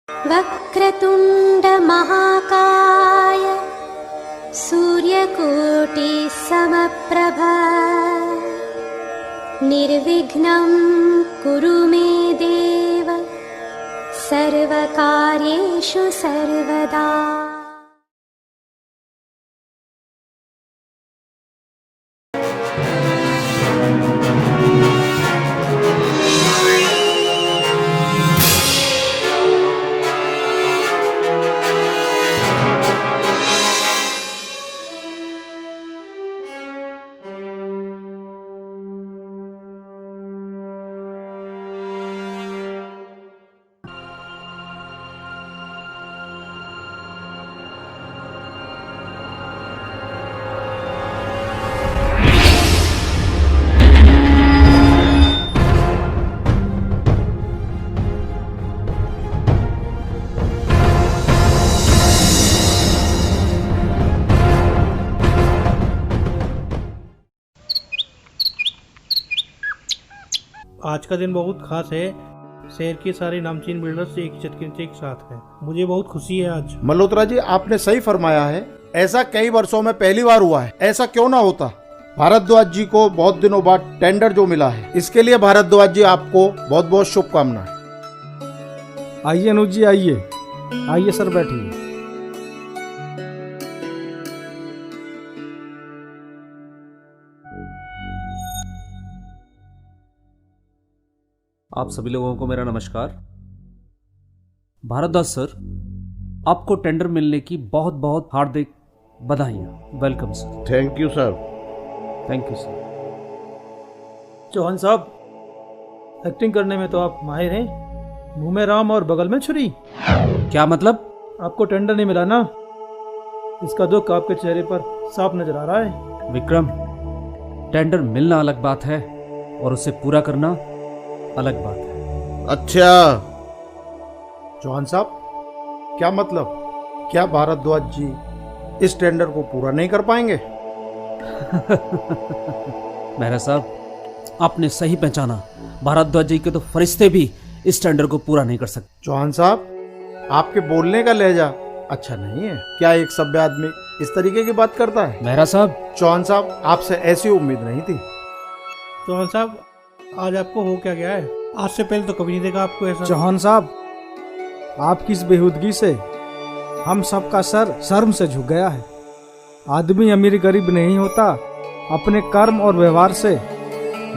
वक्रतुण्ड महाकाय सूर्यकोटि समप्रभा निर्विघ्नं कुरु मे देव सर्वकार्येषु सर्वदा। आज का दिन बहुत खास है। शहर के सारे नामचीन बिल्डर्स एक छत के नीचे एक साथ हैं। मुझे बहुत खुशी है आज। मल्होत्रा जी, आपने सही फरमाया है। ऐसा कई वर्षों में पहली बार हुआ है। ऐसा क्यों ना होता। भारद्वाज जी को बहुत दिनों बाद टेंडर जो मिला है, इसके लिए भारद्वाज जी आपको बहुत बहुत शुभकामनाएं। आइए अनुज जी, आइए आइए सर, बैठिए। आप सभी लोगों को मेरा नमस्कार। भारद्वाज सर, आपको टेंडर मिलने की बहुत बहुत हार्दिक बधाइयाँ। Welcome sir. Thank you sir. Thank you sir. Chauhan साहब, एक्टिंग करने में तो आप माहिर हैं। मुंह में राम और बगल में छुरी। क्या मतलब? आपको टेंडर नहीं मिला ना, इसका दुख आपके चेहरे पर साफ नजर आ रहा है। विक्रम, टेंडर मिलना अलग बात है और उसे पूरा करना अलग बात है। अच्छा चौहान साहब, क्या मतलब? क्या भारद्वाज जी इस टेंडर को पूरा नहीं कर पाएंगे? मेहरा साहब, आपने सही पहचाना। भारद्वाज जी के तो फरिश्ते भी इस टेंडर को पूरा नहीं कर सकते। चौहान साहब, आपके बोलने का लहजा अच्छा नहीं है। क्या एक सभ्य आदमी इस तरीके की बात करता है? मेहरा साहब, चौहान साहब, आपसे ऐसी उम्मीद नहीं थी। चौहान साहब, आज आपको हो क्या गया है? आज से पहले तो कभी नहीं देखा आपको ऐसा। चौहान साहब, आपकी इस बेहूदगी से हम सबका सर शर्म से झुक गया है। आदमी अमीर गरीब नहीं होता, अपने कर्म और व्यवहार से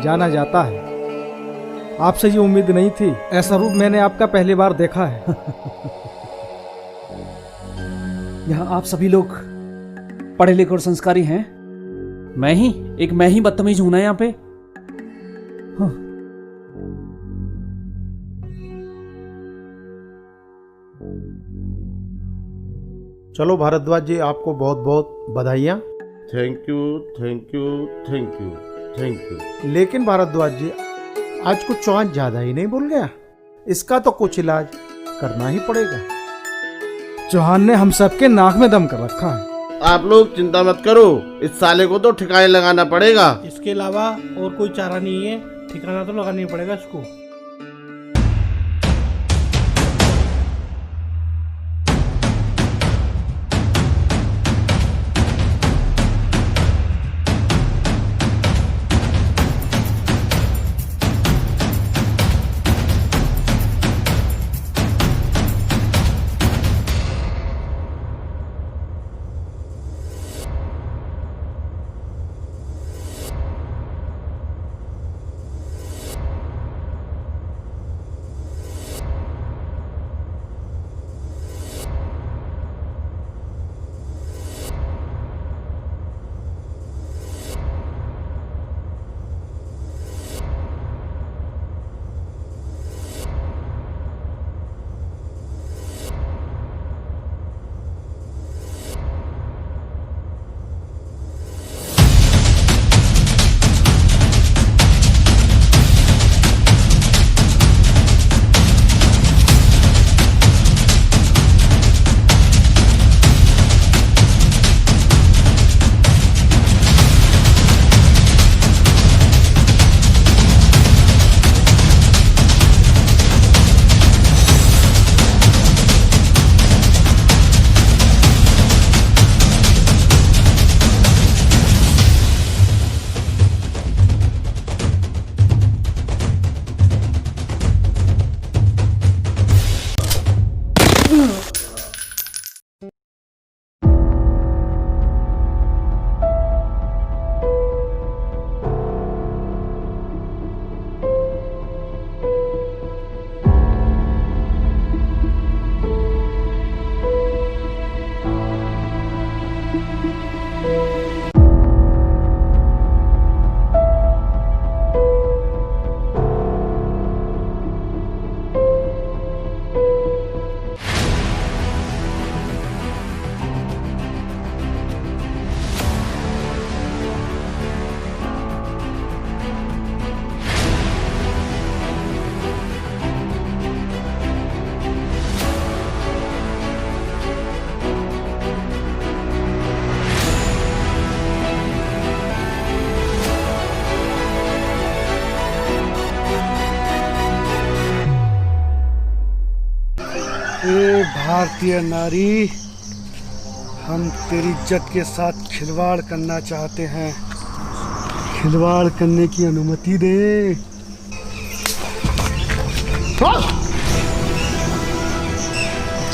जाना जाता है। आपसे ये उम्मीद नहीं थी। ऐसा रूप मैंने आपका पहली बार देखा है। यहाँ आप सभी लोग पढ़े लिखे और संस्कारी हैं। मैं ही बदतमीज हूं ना यहाँ पे। चलो भारद्वाज जी, आपको बहुत बहुत बधाइयाँ। Thank you thank you thank you thank you. लेकिन भारद्वाज जी, आज कुछ चौहान ज्यादा ही नहीं बोल गया? इसका तो कुछ इलाज करना ही पड़ेगा। चौहान ने हम सबके नाक में दम कर रखा है। आप लोग चिंता मत करो, इस साले को तो ठिकाने लगाना पड़ेगा। इसके अलावा और कोई चारा नहीं है। ठिकाना तो लगाना ही पड़ेगा इसको। ए भारतीय नारी, हम तेरी इज्जत के साथ खिलवाड़ करना चाहते हैं। खिलवाड़ करने की अनुमति दे।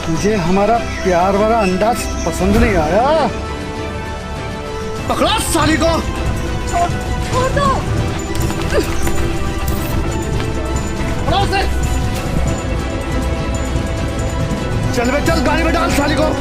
तुझे हमारा प्यार वाला अंदाज पसंद नहीं आया? पकड़ो साली को। छोड़ दो। पकड़ो उसे। चल बे चल, गाड़ी में डाल साली को।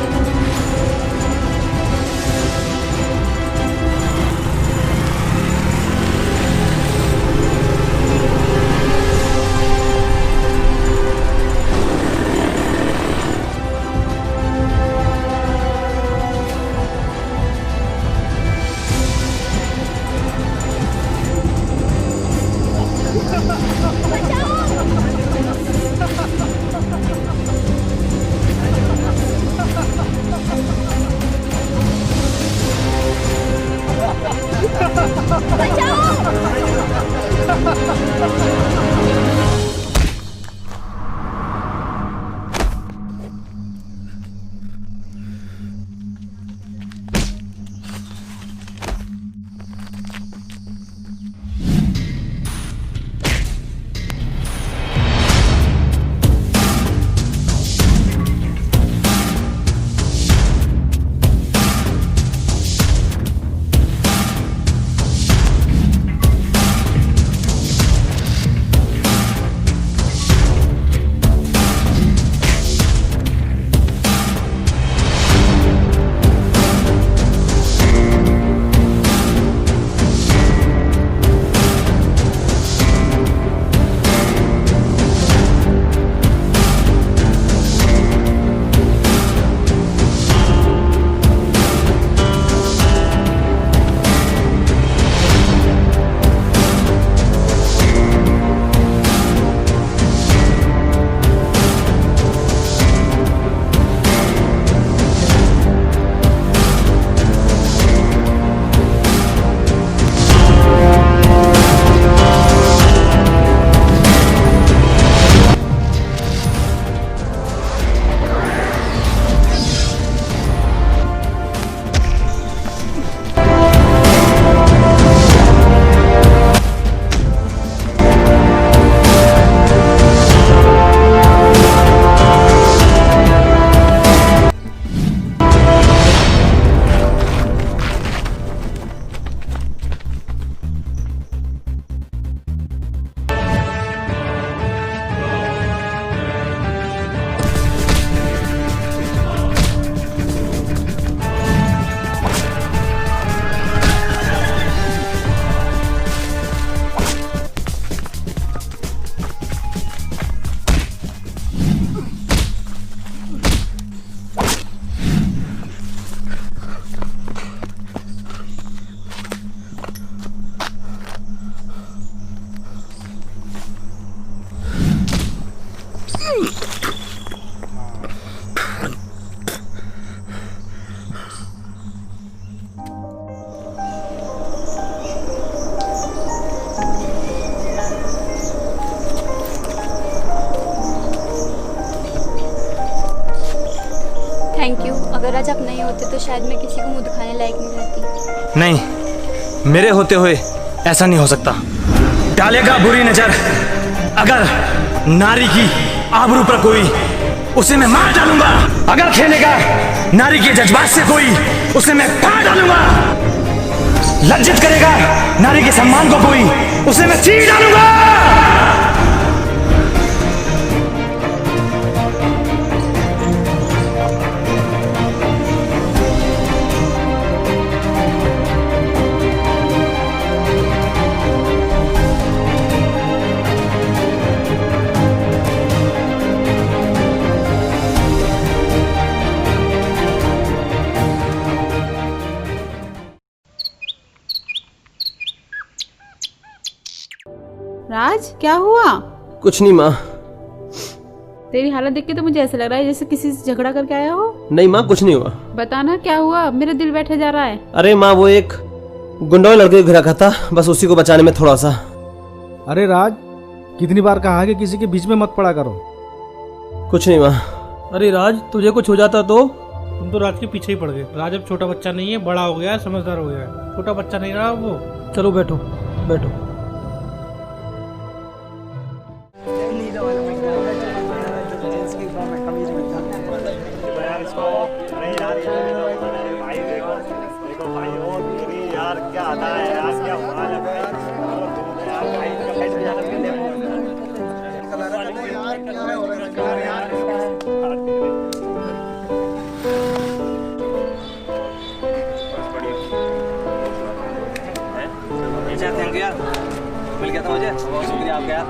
Thank you. अगर आज आप नहीं होते तो शायद मैं किसी को मुंह दिखाने लायक नहीं रहती। नहीं, मेरे होते हुए ऐसा नहीं हो सकता। डालेगा बुरी नजर अगर नारी की आबरू पर कोई, उसे मैं मार डालूंगा। अगर खेलेगा नारी के जज्बात से कोई, उसे मैं फाड़ डालूंगा। लज्जित करेगा नारी के सम्मान को कोई, उसे मैं चीर डालूंगा। राज, क्या हुआ? कुछ नहीं माँ। तेरी हालत देख के तो मुझे ऐसा लग रहा है जैसे किसी से झगड़ा करके आया हो। नहीं माँ, कुछ नहीं हुआ। बताना क्या हुआ, मेरा दिल बैठा जा रहा है। अरे माँ, वो एक गुंडा लड़के को घिरा रखा था, बस उसी को बचाने में थोड़ा सा। अरे राज, कितनी बार कहा कि किसी के बीच में मत पड़ा करो। कुछ नहीं माँ, अरे राज, तुझे कुछ हो जाता तो? तुम तो राज के पीछे ही पड़ गए। राज अब छोटा बच्चा नहीं है, बड़ा हो गया है, समझदार हो गया है। छोटा बच्चा नहीं रहा वो। चलो बैठो बैठो। थैंक यू यार, मिल गया था मुझे, बहुत शुक्रिया आपका यार।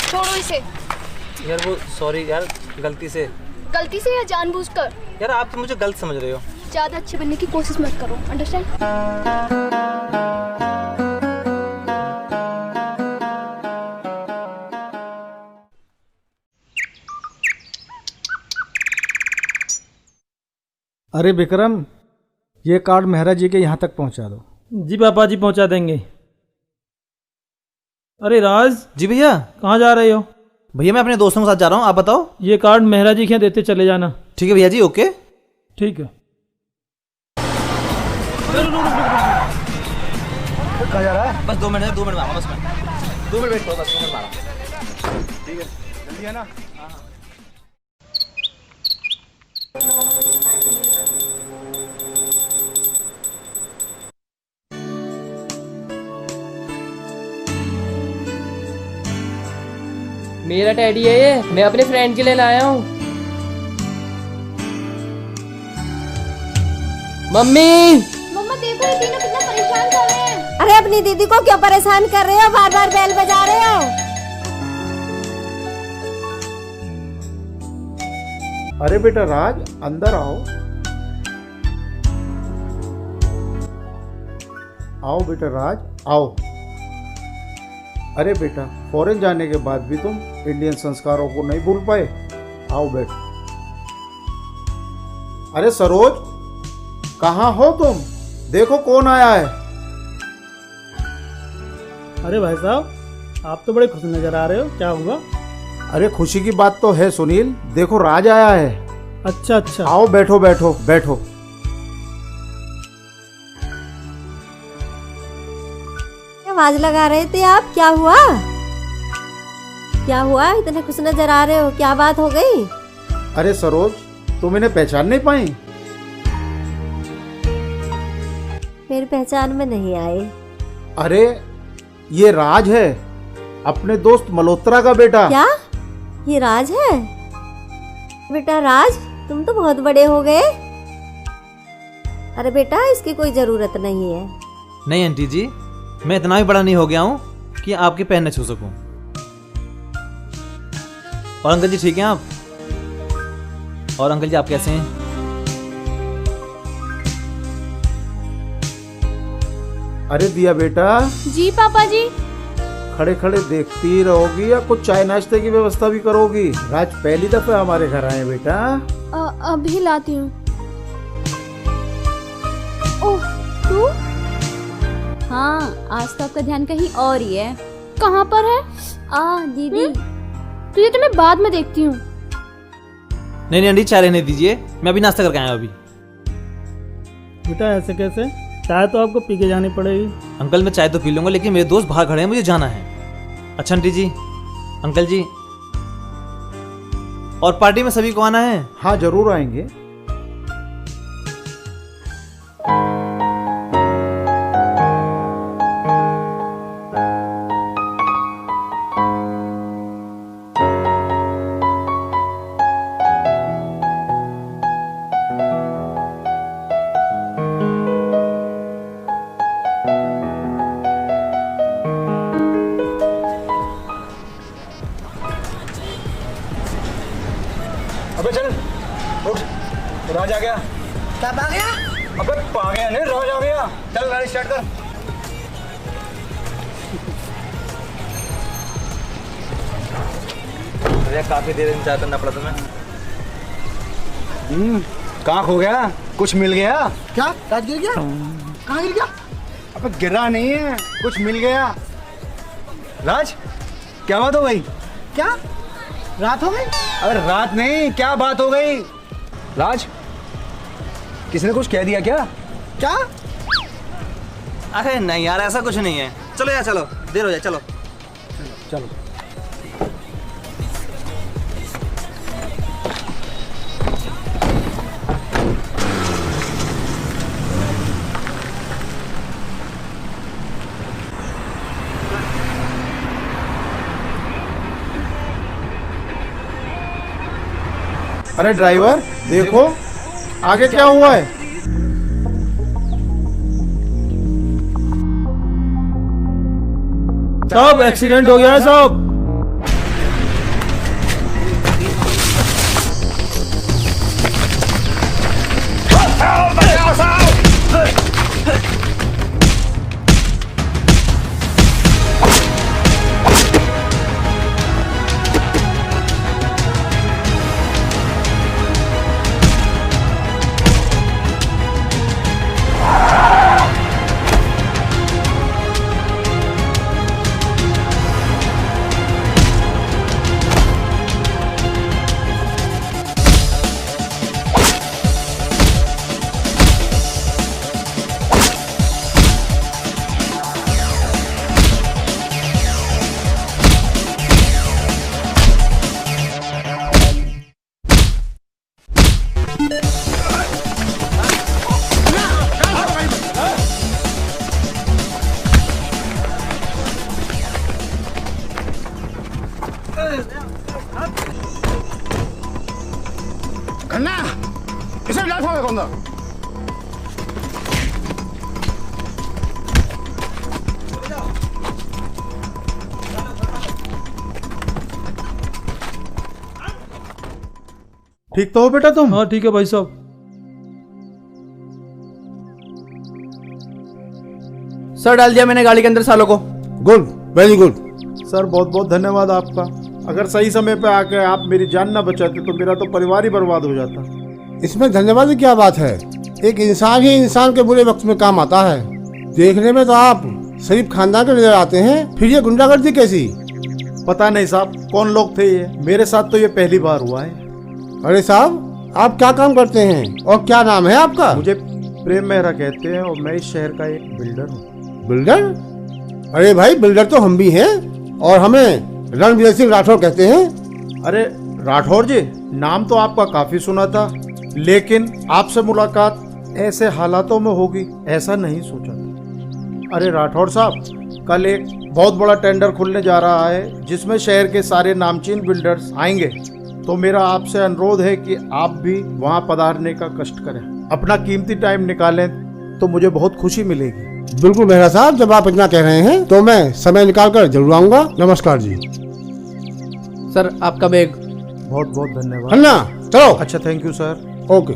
छोड़ो इसे। यार वो सॉरी यार, गलती से या जानबूझकर? यार आप तो मुझे गलत समझ रहे हो। ज्यादा अच्छे बनने की कोशिश मत करो, अंडरस्टैंड? अरे विक्रम, ये कार्ड मेहरा जी के यहाँ तक पहुँचा दो। जी पापा जी, पहुंचा देंगे। अरे राज जी भैया, कहाँ जा रहे हो? भैया मैं अपने दोस्तों के साथ जा रहा हूँ, आप बताओ। ये कार्ड मेहरा जी के यहाँ देते चले जाना। ठीक है भैया जी, ओके। ठीक है। कहाँ जा रहा है? बस 2 मिनट में आऊंगा, बस मैं 2 मिनट वेट करो, बस 2 मिनट में आ रहा हूं। ठीक है, जल्दी है ना? मेरा टैडी है ये, मैं अपने फ्रेंड के लिए लाया हूँ। मम्मी, मम्मा देखो, ये तीनों कितना परेशान कर रहे हैं। अरे अपनी दीदी को क्यों परेशान कर रहे हो? बार बार बेल बजा रहे हो। अरे बेटा राज, अंदर आओ। आओ बेटा राज, आओ। अरे बेटा, फॉरेन जाने के बाद भी तुम इंडियन संस्कारों को नहीं भूल पाए। आओ बैठो। अरे सरोज, कहाँ हो तुम? देखो कौन आया है। अरे भाई साहब, आप तो बड़े खुश नजर आ रहे हो, क्या हुआ? अरे खुशी की बात तो है सुनील, देखो राज आया है। अच्छा अच्छा, आओ बैठो बैठो बैठो। आवाज लगा रहे थे आप, क्या हुआ? क्या हुआ, इतने खुश नजर आ रहे हो, क्या बात हो गई? अरे सरोज, तुम इन्हें पहचान नहीं पाई? मेरी पहचान में नहीं आए। अरे ये राज है, अपने दोस्त मल्होत्रा का बेटा। क्या ये राज है? बेटा राज, तुम तो बहुत बड़े हो गए। अरे बेटा, इसकी कोई जरूरत नहीं है। नहीं आंटी जी, मैं इतना भी बड़ा नहीं हो गया हूँ कि आपके पैर न छू सकूं। और अंकल जी ठीक हैं आप? और अंकल जी आप कैसे हैं? अरे दिया बेटा, जी पापा जी। खड़े खड़े देखती रहोगी या कुछ चाय नाश्ते की व्यवस्था भी करोगी? राज पहली दफा हमारे घर आए बेटा। अभी लाती हूँ। ओह तू? हाँ, आज तो आपका ध्यान कहीं और ही है। कहाँ पर है? दीदी, तुझे तो मैं बाद में देखती हूँ। नहीं नहीं आंटी, चाय रहने दीजिए, मैं अभी नाश्ता करके आया हूं अभी। बेटा ऐसे कैसे? चाय तो आपको पी के जानी पड़ेगी। अंकल मैं चाय तो पी लूंगा, लेकिन मेरे दोस्त बाहर खड़े हैं, मुझे जाना है। अच्छा आंटी जी, अंकल जी, और पार्टी में सभी को आना है? हाँ जरूर आएंगे। अबे चल उठ, राज आ गया। कब आ गया? अबे आ गया नहीं, राज आ गया। चल गाड़ी स्टार्ट कर। भैया काफी देर इंतजार करना पड़ा तुम्हें। कहाँ खो गया? कुछ मिल गया? क्या राज गिर गया? कहाँ गिर गया? अब गिरा नहीं है, कुछ मिल गया। राज क्या बात हो गई? क्या रात हो गई? अरे रात नहीं, क्या बात हो गई? राज किसने कुछ कह दिया क्या? क्या? अरे नहीं यार, ऐसा कुछ नहीं है। चलो यार, चलो, देर हो जाए, चलो चलो। अरे ड्राइवर देखो आगे क्या हुआ है। साहब एक्सीडेंट हो गया है साहब। खन्ना इसे प्लेटफॉर्म पे कौन था? ठीक तो हो बेटा तुम? हाँ ठीक है भाई साहब। सर डाल दिया मैंने गाड़ी के अंदर सालों को। गुड, वेरी गुड सर, बहुत बहुत धन्यवाद आपका। अगर सही समय पे आके आप मेरी जान ना बचाते तो मेरा तो परिवार ही बर्बाद हो जाता। इसमें धन्यवाद की क्या बात है? एक इंसान ही इंसान के बुरे वक्त में काम आता है। देखने में तो आप शरीफ खानदान के नजर आते हैं, फिर ये गुंडागर्दी कैसी? पता नहीं साहब कौन लोग थे ये, मेरे साथ तो ये पहली बार हुआ है। अरे साहब आप क्या काम करते हैं और क्या नाम है आपका? मुझे प्रेम मेहरा कहते हैं और मैं इस शहर का एक बिल्डर हूँ। बिल्डर? अरे भाई बिल्डर तो हम भी हैं और हमें रणवीर सिंह राठौर कहते हैं। अरे राठौर जी, नाम तो आपका काफी सुना था, लेकिन आपसे मुलाकात ऐसे हालातों में होगी ऐसा नहीं सोचा था। अरे राठौर साहब, कल एक बहुत बड़ा टेंडर खुलने जा रहा है जिसमें शहर के सारे नामचीन बिल्डर्स आएंगे, तो मेरा आपसे अनुरोध है कि आप भी वहां पधारने का कष्ट करें। अपना कीमती टाइम निकालें तो मुझे बहुत खुशी मिलेगी। बिल्कुल मेहरा साहब, जब आप इतना कह रहे हैं तो मैं समय निकाल कर जरूर आऊंगा। नमस्कार जी। सर आपका बैग। बहुत बहुत धन्यवाद। अन्ना चलो। अच्छा थैंक यू सर। ओके।